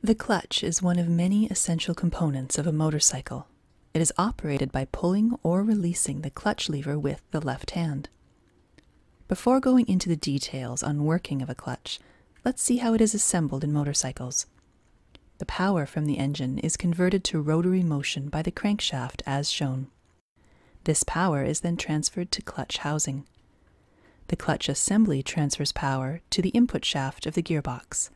The clutch is one of many essential components of a motorcycle. It is operated by pulling or releasing the clutch lever with the left hand. Before going into the details on working of a clutch, let's see how it is assembled in motorcycles. The power from the engine is converted to rotary motion by the crankshaft as shown. This power is then transferred to clutch housing. The clutch assembly transfers power to the input shaft of the gearbox.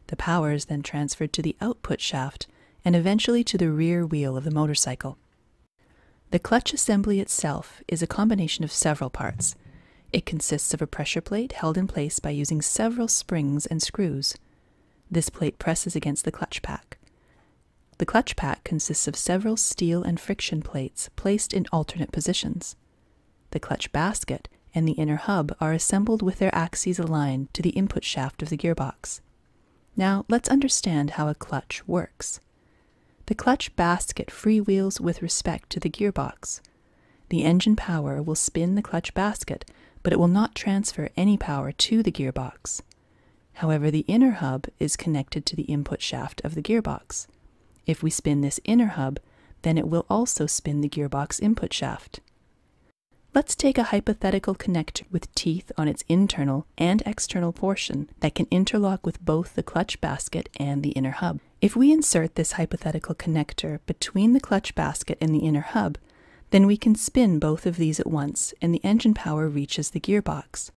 The power is then transferred to the output shaft and eventually to the rear wheel of the motorcycle. The clutch assembly itself is a combination of several parts. It consists of a pressure plate held in place by using several springs and screws. This plate presses against the clutch pack. The clutch pack consists of several steel and friction plates placed in alternate positions. The clutch basket and the inner hub are assembled with their axes aligned to the input shaft of the gearbox. Now, let's understand how a clutch works. The clutch basket freewheels with respect to the gearbox. The engine power will spin the clutch basket, but it will not transfer any power to the gearbox. However, the inner hub is connected to the input shaft of the gearbox. If we spin this inner hub, then it will also spin the gearbox input shaft. Let's take a hypothetical connector with teeth on its internal and external portion that can interlock with both the clutch basket and the inner hub. If we insert this hypothetical connector between the clutch basket and the inner hub, then we can spin both of these at once and the engine power reaches the gearbox.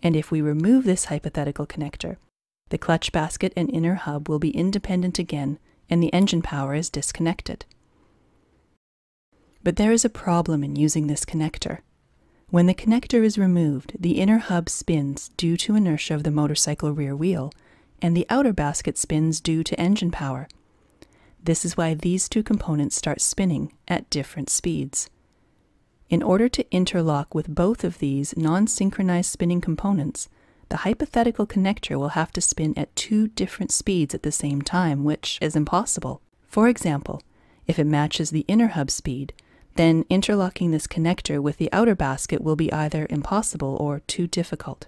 And if we remove this hypothetical connector, the clutch basket and inner hub will be independent again and the engine power is disconnected. But there is a problem in using this connector. When the connector is removed, the inner hub spins due to inertia of the motorcycle rear wheel, and the outer basket spins due to engine power. This is why these two components start spinning at different speeds. In order to interlock with both of these non-synchronized spinning components, the hypothetical connector will have to spin at two different speeds at the same time, which is impossible. For example, if it matches the inner hub speed, then interlocking this connector with the outer basket will be either impossible or too difficult.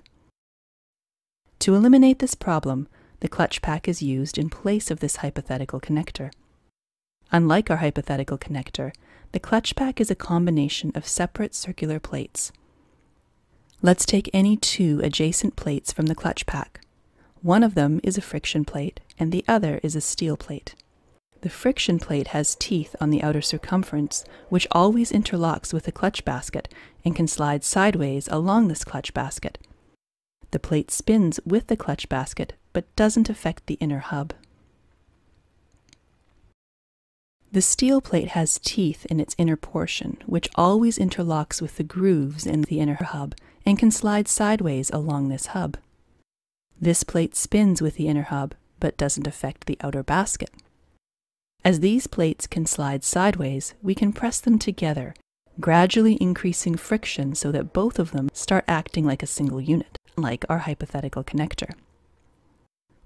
To eliminate this problem, the clutch pack is used in place of this hypothetical connector. Unlike our hypothetical connector, the clutch pack is a combination of separate circular plates. Let's take any two adjacent plates from the clutch pack. One of them is a friction plate and the other is a steel plate. The friction plate has teeth on the outer circumference, which always interlocks with the clutch basket and can slide sideways along this clutch basket. The plate spins with the clutch basket, but doesn't affect the inner hub. The steel plate has teeth in its inner portion, which always interlocks with the grooves in the inner hub and can slide sideways along this hub. This plate spins with the inner hub, but doesn't affect the outer basket. As these plates can slide sideways, we can press them together, gradually increasing friction so that both of them start acting like a single unit, like our hypothetical connector.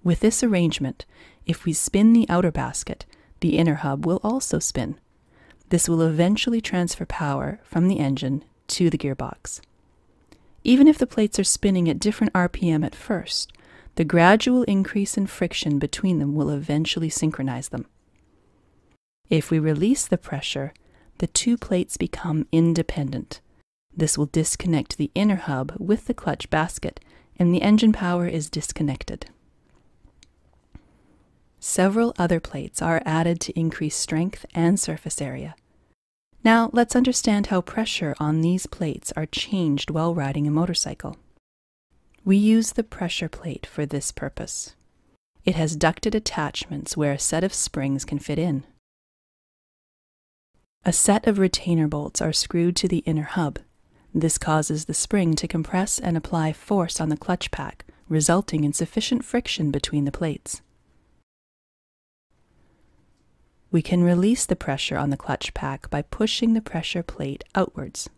With this arrangement, if we spin the outer basket, the inner hub will also spin. This will eventually transfer power from the engine to the gearbox. Even if the plates are spinning at different RPM at first, the gradual increase in friction between them will eventually synchronize them. If we release the pressure, the two plates become independent. This will disconnect the inner hub with the clutch basket, and the engine power is disconnected. Several other plates are added to increase strength and surface area. Now let's understand how pressure on these plates are changed while riding a motorcycle. We use the pressure plate for this purpose. It has ducted attachments where a set of springs can fit in. A set of retainer bolts are screwed to the inner hub. This causes the spring to compress and apply force on the clutch pack, resulting in sufficient friction between the plates. We can release the pressure on the clutch pack by pushing the pressure plate outwards.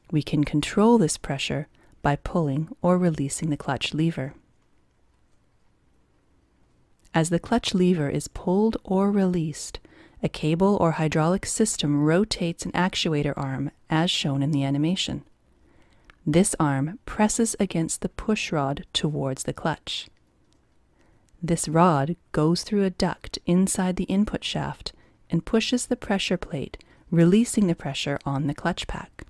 We can control this pressure by pulling or releasing the clutch lever. As the clutch lever is pulled or released, a cable or hydraulic system rotates an actuator arm as shown in the animation. This arm presses against the push rod towards the clutch. This rod goes through a duct inside the input shaft and pushes the pressure plate, releasing the pressure on the clutch pack.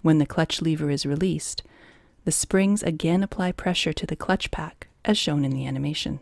When the clutch lever is released, the springs again apply pressure to the clutch pack, as shown in the animation.